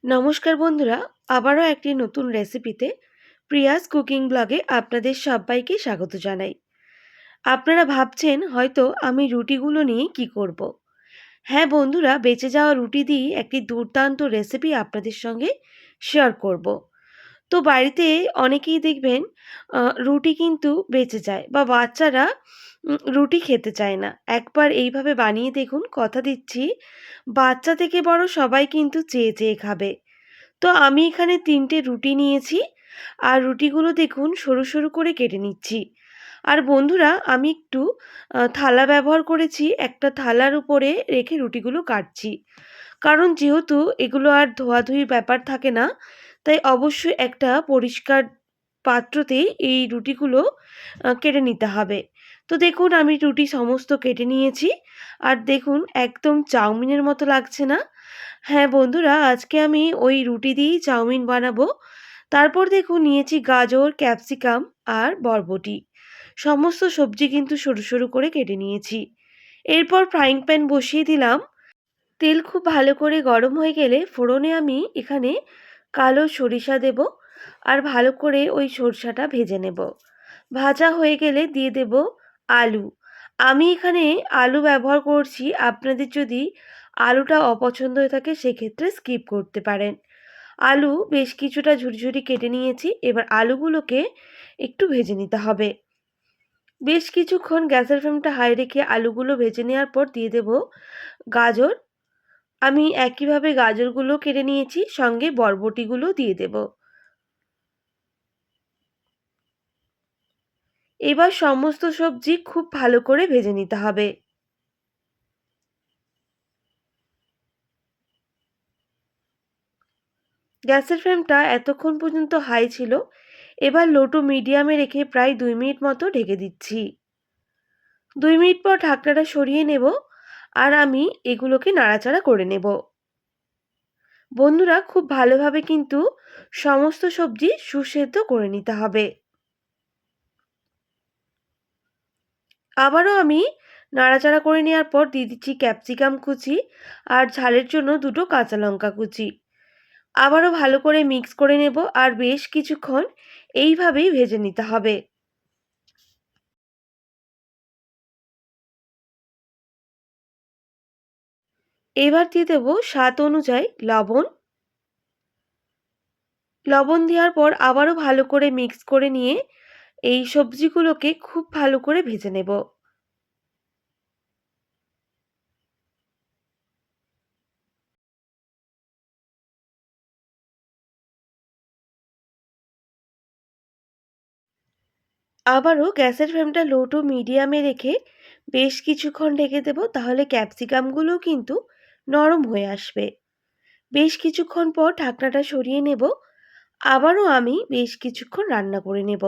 নমস্কার বন্ধুরা, আবারও একটি নতুন রেসিপিতে প্রিয়াস কুকিং ব্লগে আপনাদের সবাইকে স্বাগত জানাই। আপনারা ভাবছেন হয়তো আমি রুটিগুলো নিয়ে কি করব। হ্যাঁ বন্ধুরা, বেঁচে যাওয়া রুটি দিয়ে একটি দুর্দান্ত রেসিপি আপনাদের সঙ্গে শেয়ার করব। তো বাড়িতে অনেকেই দেখবেন রুটি কিন্তু বেঁচে যায় বা বাচ্চারা রুটি খেতে চায় না। একবার এইভাবে বানিয়ে দেখুন, কথা দিচ্ছি বাচ্চা থেকে বড় সবাই কিন্তু চেয়ে চেয়ে খাবে। তো আমি এখানে ৩টে রুটি নিয়েছি। আর রুটিগুলো দেখুন সরু সরু করে কেটে নিচ্ছি। আর বন্ধুরা, আমি একটু থালা ব্যবহার করেছি। একটা থালার উপরে রেখে রুটিগুলো কাটছি। কারণ যেহেতু এগুলো আর ধোয়াধুয়ির ব্যাপার থাকে না, তাই অবশ্যই একটা পরিষ্কার পাত্রতেই এই রুটিগুলো কেটে নিতে হবে। তো দেখুন আমি রুটি সমস্ত কেটে নিয়েছি। আর দেখুন একদম চাউমিনের মতো লাগছে না? হ্যাঁ বন্ধুরা, আজকে আমি ওই রুটি দিয়েই চাউমিন বানাবো। তারপর দেখুন নিয়েছি গাজর, ক্যাপসিকাম আর বরবটি। সমস্ত সবজি কিন্তু সরু সরু করে কেটে নিয়েছি। এরপর ফ্রাইং প্যান বসিয়ে দিলাম। তেল খুব ভালো করে গরম হয়ে গেলে ফোড়নে আমি এখানে কালো সরিষা দেব। আর ভালো করে ওই সরষাটা ভেজে নেব। ভাজা হয়ে গেলে দিয়ে দেব আলু। আমি এখানে আলু ব্যবহার করছি। আপনাদের যদি আলুটা অপছন্দ হয়ে থাকে সেক্ষেত্রে স্কিপ করতে পারেন। আলু বেশ কিছুটা ঝুরি ঝুরি কেটে নিয়েছি। এবার আলুগুলোকে একটু ভেজে নিতে হবে। বেশ কিছুক্ষণ গ্যাসের ফ্লেমটা হাই রেখে আলুগুলো ভেজে নেওয়ার পর দিয়ে দেব গাজর। আমি একইভাবে গাজরগুলো কেটে নিয়েছি, সঙ্গে বরবটিগুলো দিয়ে দেব। এবার সমস্ত সবজি খুব ভালো করে ভেজে নিতে হবে। গ্যাসের ফ্লেমটা এতক্ষণ পর্যন্ত হাই ছিল। এবার লো টু মিডিয়ামে রেখে প্রায় ২ মিনিট মতো ঢেকে দিচ্ছি। ২ মিনিট পর ঢাকনাটা সরিয়ে নেব। আর আমি এগুলোকে নাড়াচাড়া করে নেব। বন্ধুরা, খুব ভালোভাবে কিন্তু সমস্ত সবজি সুসেদ্ধ করে নিতে হবে। আবারও আমি নাড়াচাড়া করে নেওয়ার পর দিয়ে দিচ্ছি ক্যাপসিকাম কুচি আর ঝালের জন্য ২টো কাঁচা লঙ্কা কুচি। আবারও ভালো করে মিক্স করে নেব আর বেশ কিছুক্ষণ এইভাবেই ভেজে নিতে হবে। এবার দিয়ে দেবো স্বাদ অনুযায়ী লবণ। লবণ দেওয়ার পর আবারও ভালো করে মিক্স করে নিয়ে এই সবজিগুলোকে খুব ভালো করে ভেজে নেব। আবারও গ্যাসের ফ্লেমটা লো টু মিডিয়ামে রেখে বেশ কিছুক্ষণ ঢেকে দেবো, তাহলে ক্যাপসিকামগুলো কিন্তু নরম হয়ে আসবে। বেশ কিছুক্ষণ পর ঢাকনাটা সরিয়ে নেব। আবারও আমি বেশ কিছুক্ষণ রান্না করে নেব।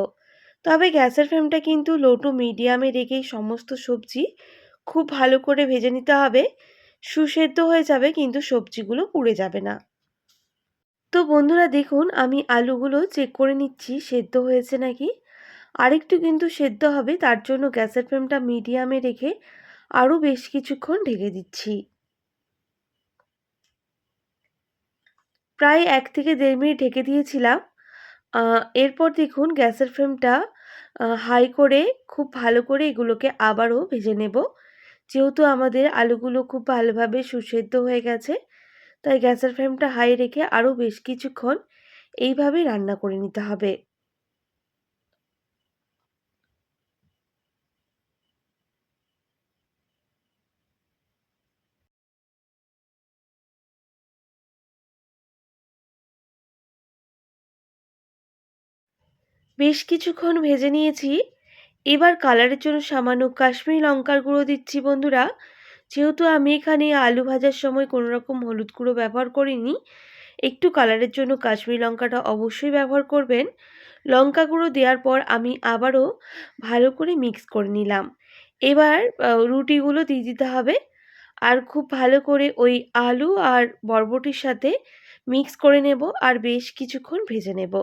তবে গ্যাসের ফ্লেমটা কিন্তু লো টু মিডিয়ামে রেখেই সমস্ত সবজি খুব ভালো করে ভেজে নিতে হবে। সুসেদ্ধ হয়ে যাবে কিন্তু সবজিগুলো পুড়ে যাবে না। তো বন্ধুরা দেখুন, আমি আলুগুলো চেক করে নিচ্ছি সেদ্ধ হয়েছে নাকি। আরেকটু কিন্তু সেদ্ধ হবে, তার জন্য গ্যাসের ফ্লেমটা মিডিয়ামে রেখে আরও বেশ কিছুক্ষণ ঢেকে দিচ্ছি। প্রায় ১ থেকে ১.৫ মিনিট ঢেকে দিয়েছিলাম। এরপর দেখুন গ্যাসের ফ্লেমটা হাই করে খুব ভালো করে এগুলোকে আবারও ভেজে নেব। যেহেতু আমাদের আলুগুলো খুব ভালোভাবে সুসেদ্ধ হয়ে গেছে, তাই গ্যাসের ফ্লেমটা হাই রেখে আরও বেশ কিছুক্ষণ এইভাবেই রান্না করে নিতে হবে। বেশ কিছুক্ষণ ভেজে নিয়েছি। এবার কালারের জন্য সামান্য কাশ্মীরি লঙ্কার গুঁড়ো দিচ্ছি বন্ধুরা। যেহেতু আমি এখানে আলু ভাজার সময় কোনো রকম হলুদ গুঁড়ো ব্যবহার করিনি, একটু কালারের জন্য কাশ্মীরি লঙ্কাটা অবশ্যই ব্যবহার করবেন। লঙ্কা গুঁড়ো দেওয়ার পর আমি আবারও ভালো করে মিক্স করে নিলাম। এবার রুটিগুলো দিয়ে দিতে হবে। আর খুব ভালো করে ওই আলু আর বরবটির সাথে মিক্স করে নেব আর বেশ কিছুক্ষণ ভেজে নেব।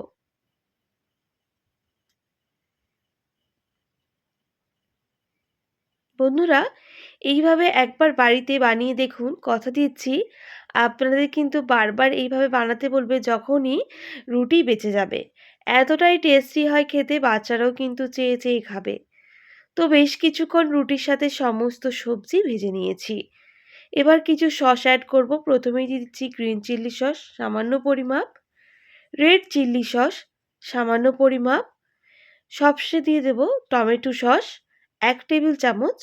বন্ধুরা, এইভাবে একবার বাড়িতে বানিয়ে দেখুন, কথা দিচ্ছি আপনাদের কিন্তু বারবার এইভাবে বানাতে বলবে যখনই রুটি বেঁচে যাবে। এতটাই টেস্টি হয় খেতে, বাচ্চারাও কিন্তু চেয়ে, চেয়ে খাবে। তো বেশ কিছুক্ষণ রুটির সাথে সমস্ত সবজি ভেজে নিয়েছি। এবার কিছু সস অ্যাড করব। প্রথমেই দিয়ে দিচ্ছি গ্রিন চিলি সস সামান্য পরিমাপ, রেড চিলি সস সামান্য পরিমাপ, সবশেষে দিয়ে দেব টমেটো সস ১ টেবিল চামচ।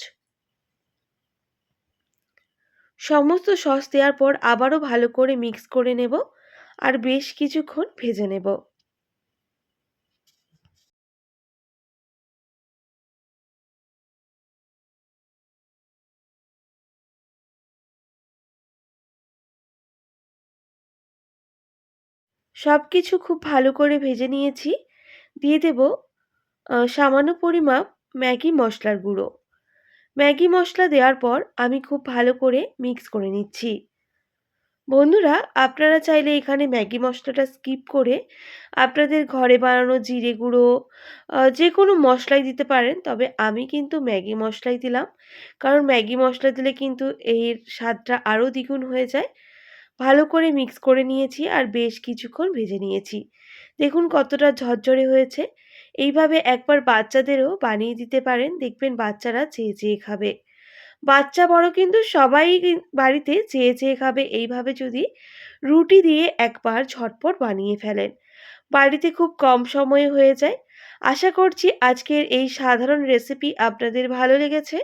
সমস্ত সস দেওয়ার পর আবারও ভালো করে মিক্স করে নেব আর বেশ কিছুক্ষণ ভেজে নেব। সবকিছু খুব ভালো করে ভেজে নিয়েছি। দিয়ে দেব সামান্য পরিমাপ ম্যাগি মশলার গুঁড়ো। ম্যাগি মশলা দেওয়ার পর আমি খুব ভালো করে মিক্স করে নিচ্ছি। বন্ধুরা, আপনারা চাইলে এখানে ম্যাগি মশলাটা স্কিপ করে আপনাদের ঘরে বানানো জিরে গুঁড়ো যেকোনো মশলাই দিতে পারেন। তবে আমি কিন্তু ম্যাগি মশলাই দিলাম। কারণ ম্যাগি মশলা দিলে কিন্তু এর স্বাদটা আরও দ্বিগুণ হয়ে যায়। ভালো করে মিক্স করে নিয়েছি আর বেশ কিছুক্ষণ ভেজে নিয়েছি। দেখুন কতটা ঝরঝরে হয়েছে। এইভাবে একবার বাচ্চাদেরও বানিয়ে দিতে পারেন। দেখবেন বাচ্চারা চেয়ে, চেয়ে খাবে। বাচ্চা বড় কিন্তু সবাই বাড়িতে চেয়ে, চেয়ে খাবে এইভাবে যদি রুটি দিয়ে একবার ঝটপট বানিয়ে ফেলেন। বাড়িতে খুব কম সময়ে হয়ে যায়। আশা করছি আজকের এই সাধারণ রেসিপি আপনাদের ভালো লেগেছে।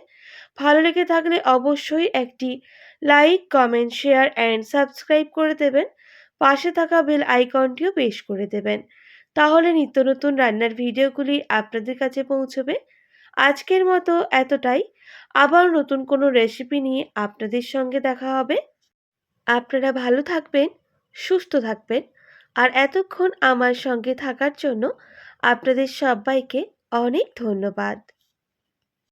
ভালো লেগে থাকলে অবশ্যই একটি like, comment, share and subscribe করে দেবেন। পাশে থাকা বেল আইকনটিও প্রেস করে দেবেন। তাহলে নিত্য নতুন রান্নার ভিডিওগুলি আপনাদের কাছে পৌঁছবে। আজকের মতো এতটাই। আবার নতুন কোনো রেসিপি নিয়ে আপনাদের সঙ্গে দেখা হবে। আপনারা ভালো থাকবেন, সুস্থ থাকবেন। আর এতক্ষণ আমার সঙ্গে থাকার জন্য আপনাদের সব্বাইকে অনেক ধন্যবাদ।